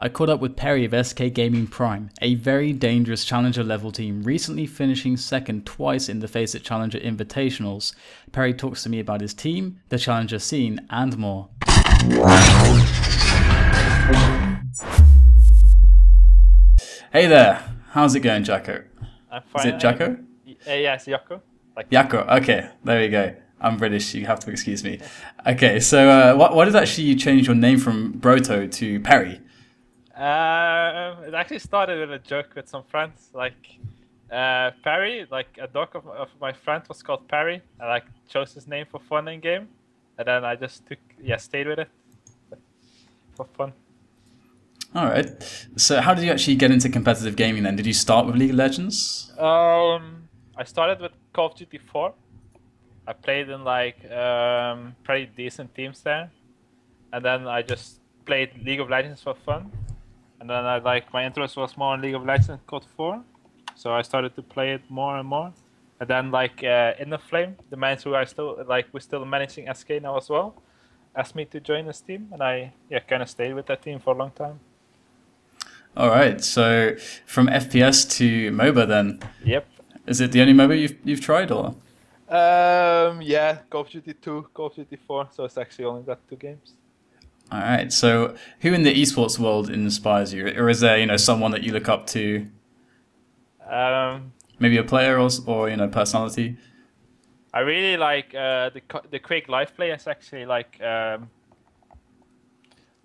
I caught up with Perry of SK Gaming Prime, a very dangerous Challenger level team recently finishing second twice in the FACEIT Challenger Invitationals. Perry talks to me about his team, the Challenger scene, and more. Hey there, how's it going, Jacco? I'm fine. Is it Jacco? Yeah, it's Jacco. Jacco, okay, there we go. I'm British, you have to excuse me. Okay, so why did actually you change your name from Broto to Perry? It actually started with a joke with some friends. Perry, a dog of my friend was called Perry. I chose his name for fun in game, and then I just stayed with it for fun. All right. So how did you actually get into competitive gaming then? Did you start with League of Legends? I started with Call of Duty 4. I played in pretty decent teams there, and then I just played League of Legends for fun. And then my interest was more in League of Legends and COD 4, so I started to play it more and more. And then in the Flame, the man who I still we're still managing SK now as well, asked me to join this team, and I kind of stayed with that team for a long time. All right, so from FPS to MOBA then. Yep. Is it the only MOBA you've tried, or? Yeah, Call of Duty 2, Call of Duty 4. So it's actually only that 2 games. All right. So who in the esports world inspires you, or is there someone that you look up to? Maybe a player or personality. I really like the Quake live players actually like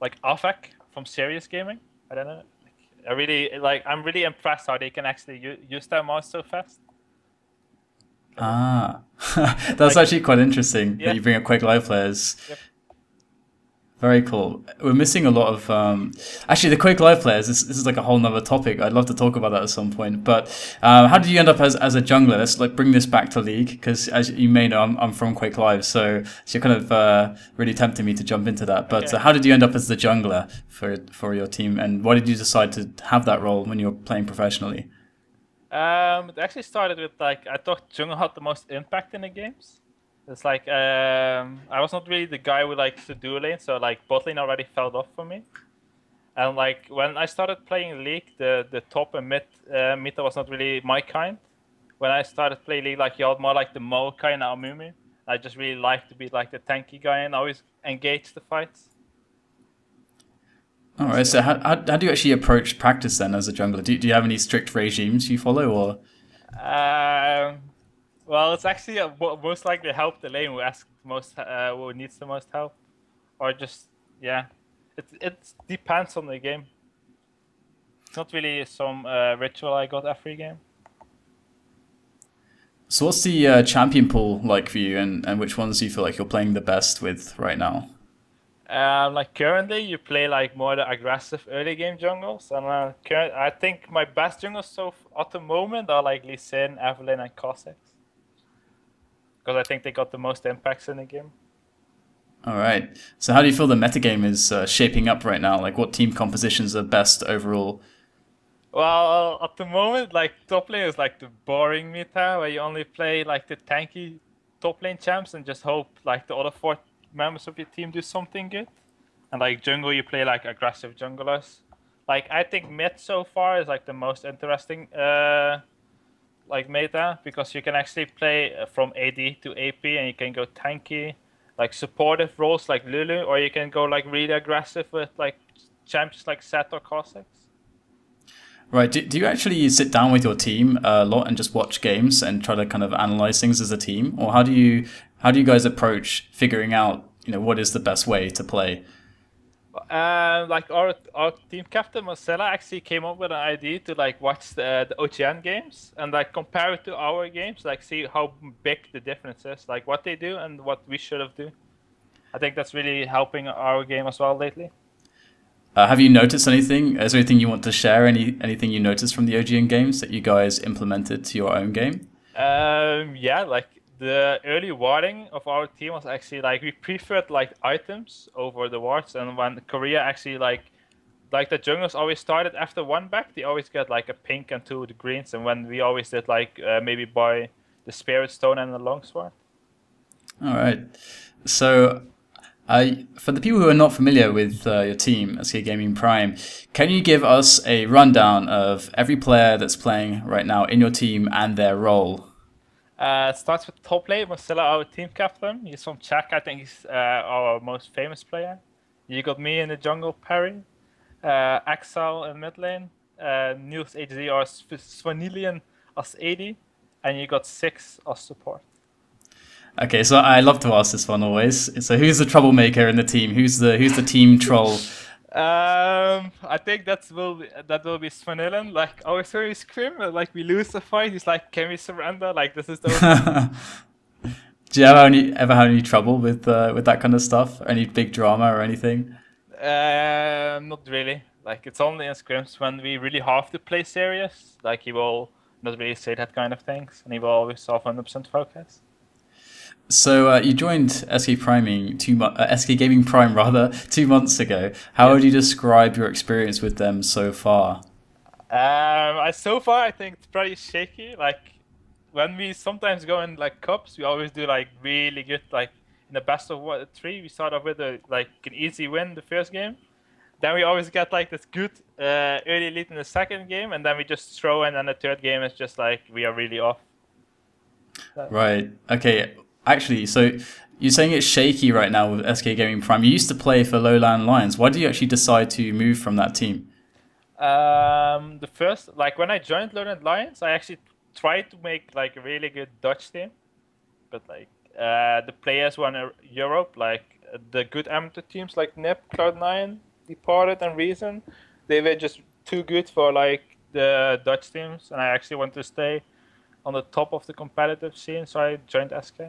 Afak from Serious Gaming. I don't know. I'm really impressed how they can actually use their mouse so fast. Ah, that's actually quite interesting that you bring up Quake Live players. Yep. Very cool. We're missing a lot of actually the Quake Live players. This is like a whole nother topic. I'd love to talk about that at some point. But how did you end up as a jungler? Let's bring this back to League, because as you may know, I'm from Quake Live, so you're kind of really tempting me to jump into that. But okay. How did you end up as the jungler for your team, and why did you decide to have that role when you were playing professionally? It actually started with I thought jungle had the most impact in the games. It's I was not really the guy who likes to dual lane, so bot lane already fell off for me. And when I started playing League, the top and meta was not really my kind. When I started playing League, you had more the Maokai and Amumi. I just really liked to be the tanky guy and always engage the fights. All right. So how do you actually approach practice then as a jungler? Do you have any strict regimes you follow, or? Well, it's actually most likely help the lane who needs the most help, or just it depends on the game. It's not really some ritual I got every game. So what's the champion pool like for you, and which ones do you feel like you're playing the best with right now? Currently, you play more the aggressive early game jungles, and I think my best jungles at the moment are Lee Sin, Evelynn, and Cossacks, because I think they got the most impacts in the game. All right. So how do you feel the metagame is shaping up right now? What team compositions are best overall? Well, at the moment, top lane is the boring meta, where you only play the tanky top lane champs and just hope the other 4 members of your team do something good. And jungle, you play aggressive junglers. I think mid so far is the most interesting meta, because you can actually play from AD to AP, and you can go tanky, supportive roles like Lulu, or you can go really aggressive with champions like Zed or Cossacks. Right. Do you actually sit down with your team a lot and just watch games and try to kind of analyze things as a team, or how do you guys approach figuring out what is the best way to play? Our team captain Marcella actually came up with an idea to watch the OGN games and compare it to our games, see how big the difference is, what they do and what we should have do. I think that's really helping our game as well lately. Have you noticed anything? Is there anything you want to share? Anything you noticed from the OGN games that you guys implemented to your own game? The early warding of our team was actually we preferred items over the wards, and when Korea actually the junglers always started after 1 back, they always get a pink and 2 the greens, and when we always did maybe buy the spirit stone and the longsword. All right. So For the people who are not familiar with your team, SK Gaming Prime, can you give us a rundown of every player that's playing right now in your team and their role? It starts with top lane, Marcella, our team captain. He's from Czech, I think he's our most famous player. You got me in the jungle, Perry. Axel in mid lane. Niels HD or Svanilian as AD. And you got Six as support. Okay, so I love to ask this one always. So who's the troublemaker in the team? Who's the team troll? I think that will be Svanilian. Like always when we scrim, like we lose the fight, he's like, "Can we surrender?" Like this is the. Do you ever have any trouble with that kind of stuff? Any big drama or anything? Not really. Like it's only in scrims when we really have to play serious. Like he will not really say that kind of things, and he will always have 100% focus. So you joined SK Gaming Prime rather 2 months ago. How would you describe your experience with them so far? So far I think it's pretty shaky. Like when we sometimes go in like cups, we always do like really good. Like in the best of 3, we start off with an easy win the first game. Then we always get like this good early lead in the second game, and then we just throw in, and the third game is just like we are really off. Right. Okay. Actually, so you're saying it's shaky right now with SK Gaming Prime. You used to play for Lowland Lions. Why did you actually decide to move from that team? The first, like when I joined Lowland Lions, I actually tried to make like a really good Dutch team, but like the players won Europe, like the good amateur teams like NIP, Cloud9, Departed, and Reason, they were just too good for like the Dutch teams, and I actually wanted to stay on the top of the competitive scene, so I joined SK.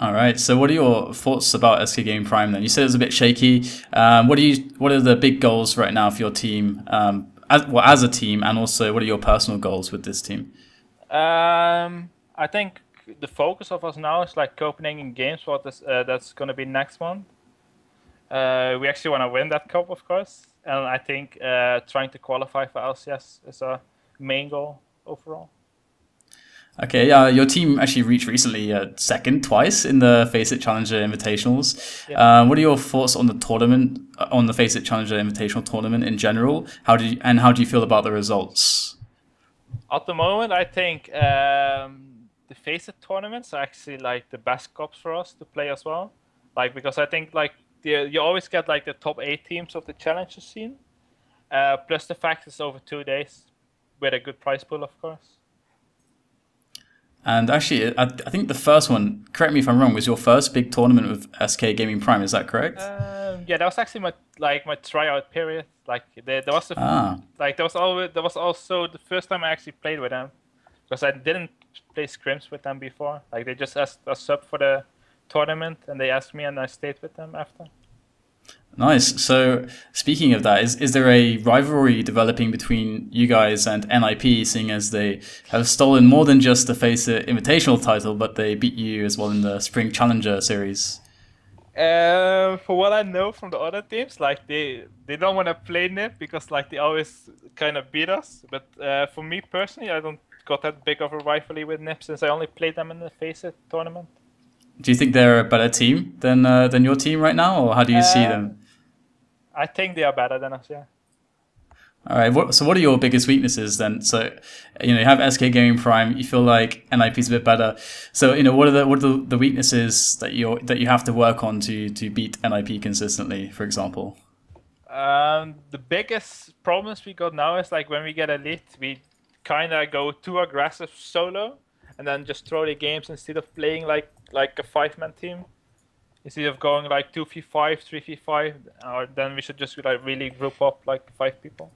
All right. So, what are your thoughts about SK Gaming Prime then? You said it was a bit shaky. What are the big goals right now for your team, as a team, and also what are your personal goals with this team? I think the focus of us now is like Copenhagen Games, that's going to be next month. We actually want to win that cup, of course, and I think trying to qualify for LCS is a main goal overall. Okay, your team actually reached recently second twice in the FACEIT Challenger Invitationals. Yeah. What are your thoughts on the tournament, on the FACEIT Challenger Invitational tournament in general? How do you feel about the results? At the moment, I think the FACEIT tournaments are actually like the best cups for us to play as well. Like because I think like you always get like the top 8 teams of the Challenger scene, plus the fact it's over 2 days with a good prize pool, of course. And actually, I think the first one, correct me if I'm wrong, was your first big tournament with SK Gaming Prime. Is that correct? Yeah, that was actually my tryout period. Like there was there was also the first time I actually played with them, because I didn't play scrims with them before. Like they just asked us up for the tournament, and they asked me, and I stayed with them after. Nice. So speaking of that, is there a rivalry developing between you guys and NIP, seeing as they have stolen more than just the FACEIT Invitational title, but they beat you as well in the Spring Challenger series? For what I know from the other teams, like they don't want to play NIP because like they always kind of beat us. But for me personally, I don't got that big of a rivalry with NIP since I only played them in the FACEIT tournament. Do you think they're a better team than your team right now, or how do you see them? I think they are better than us, yeah. All right. So what are your biggest weaknesses then? So, you have SK Gaming Prime. You feel like NIP is a bit better. So, what are the weaknesses that you have to work on to beat NIP consistently, for example? The biggest problems we got now is like when we get a lead, we kind of go too aggressive solo, and then just throw the games instead of playing like a 5-man team. Instead of going like 2v5, 3v5, or then we should just like really group up like 5 people.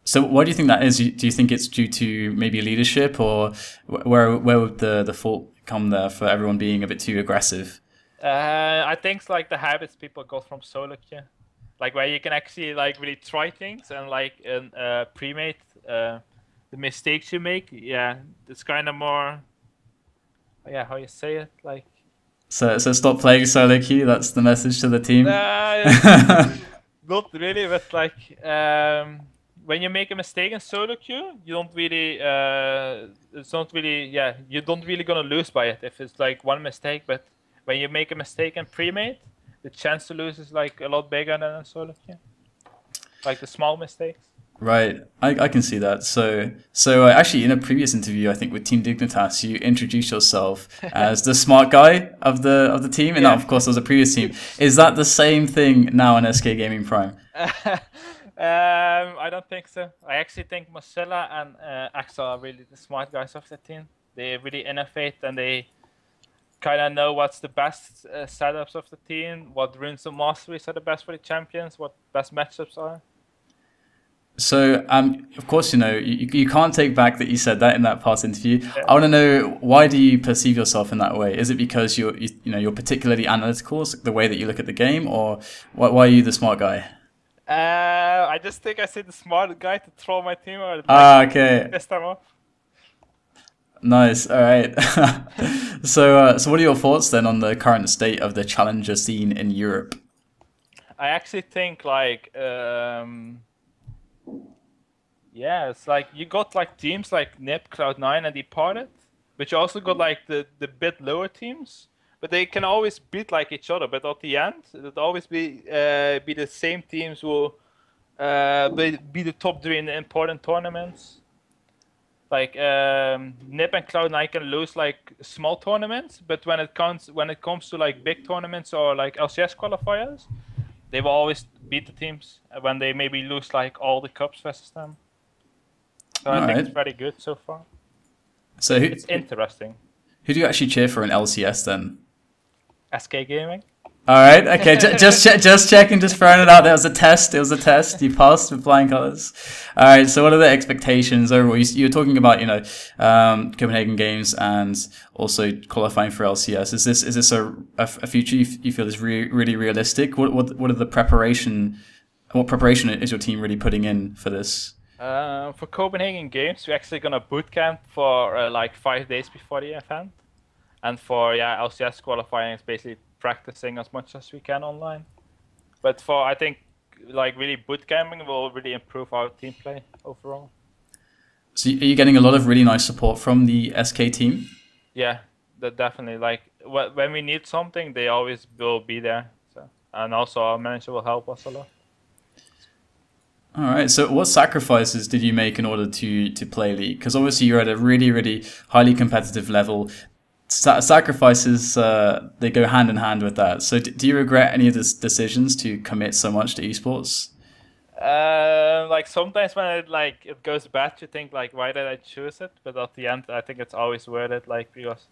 So why do you think that is? Do you think it's due to maybe leadership, or where would the fault come there for everyone being a bit too aggressive? I think it's like the habits people got from solo queue, like where you can actually like really try things and like pre-made the mistakes you make. Yeah, it's kind of more. Yeah, how you say it, like. So stop playing solo queue. That's the message to the team. Not really, but like when you make a mistake in solo queue, you don't really. It's not really. Yeah, you don't really gonna lose by it if it's like one mistake. But when you make a mistake in pre-mate, the chance to lose is like a lot bigger than in solo queue. Like the small mistakes. Right, I can see that. So actually, in a previous interview, I think with Team Dignitas, you introduced yourself as the smart guy of the team, and that, of course, was a previous team. Is that the same thing now in SK Gaming Prime? I don't think so. I actually think Mozilla and Axel are really the smart guys of the team. They really innovate and they kind of know what's the best setups of the team, what runes and masteries are the best for the champions, what best matchups are. So, of course, you can't take back that you said that in that past interview. Yeah. I want to know, why do you perceive yourself in that way? Is it because you're particularly analytical, the way that you look at the game, or why are you the smart guy? I just think I see the smart guy to throw my team or okay. Piss them off. Nice. All right. So what are your thoughts then on the current state of the challenger scene in Europe? I actually think like yeah, it's like you got like teams like NiP, Cloud9, and Departed, but you also got like the bit lower teams, but they can always beat like each other. But at the end, it'll always be the same teams who be the top 3 in the important tournaments. Like NiP and Cloud9 can lose like small tournaments, but when it comes to like big tournaments or like LCS qualifiers, they will always beat the teams when they maybe lose like all the cups versus them. So I think it's very good so far. So it's interesting. Who do you actually cheer for in LCS then? SK Gaming. All right, okay, just checking, just throwing it out there. It was a test. It was a test. You passed with flying colors. All right. So, what are the expectations overall? You were talking about, Copenhagen Games and also qualifying for LCS. Is this a future you feel is really realistic? What are the preparation? What preparation is your team really putting in for this? For Copenhagen Games, we're actually gonna bootcamp for like 5 days before the event, and for LCS qualifying, it's basically practicing as much as we can online. But for, I think, like really bootcamping will really improve our team play overall. So are you getting a lot of really nice support from the SK team? Yeah, definitely. Like when we need something, they always will be there. So, and also our manager will help us a lot. All right. So what sacrifices did you make in order to play League? Because obviously you're at a really highly competitive level. Sacrifices, they go hand in hand with that. So do you regret any of the decisions to commit so much to esports? Like sometimes when it goes bad, you think like, why did I choose it? But at the end, I think it's always worth it. Like, because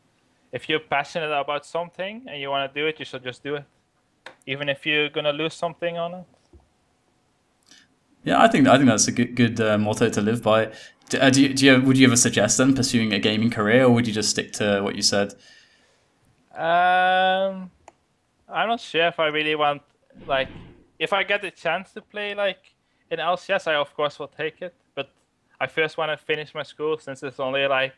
if you're passionate about something and you want to do it, you should just do it, even if you're gonna lose something on it. Yeah, I think that's a good motto to live by. Would you ever suggest them pursuing a gaming career, or would you just stick to what you said? I'm not sure if I really want, like, if I get the chance to play like in LCS, I of course will take it. But I first want to finish my school, since it's only like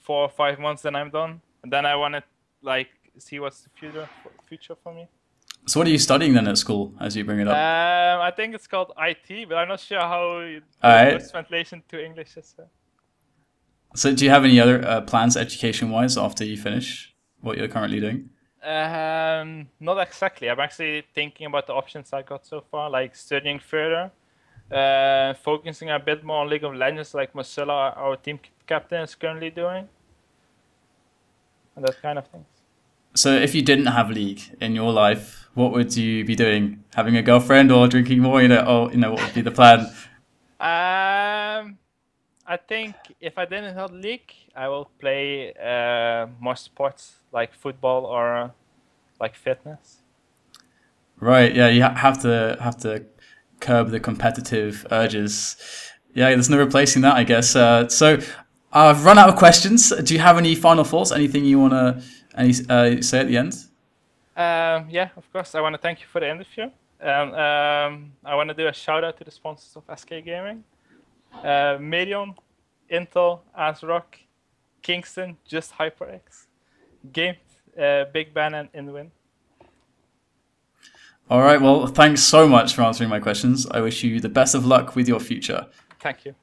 4 or 5 months, then I'm done, and then I want to like see what's the future for me. So what are you studying then at school, as you bring it up? I think it's called IT, but I'm not sure how the translation to English is. So do you have any other plans education-wise after you finish what you're currently doing? Not exactly. I'm actually thinking about the options I got so far, like studying further, focusing a bit more on League of Legends, like Mozilla, our team captain, is currently doing, and that kind of things. So if you didn't have League in your life, what would you be doing? Having a girlfriend or drinking more? What would be the plan? I think if I didn't have League, I will play more sports like football or like fitness. Right. Yeah. You have to curb the competitive urges. Yeah. There's no replacing that, I guess. So I've run out of questions. Do you have any final thoughts? Anything you want to say at the end? Yeah, of course. I want to thank you for the interview. I want to do a shout out to the sponsors of SK Gaming. Medion, Intel, ASRock, Kingston, Just HyperX, Game, Big Ben, and InWin. All right, well, thanks so much for answering my questions. I wish you the best of luck with your future. Thank you.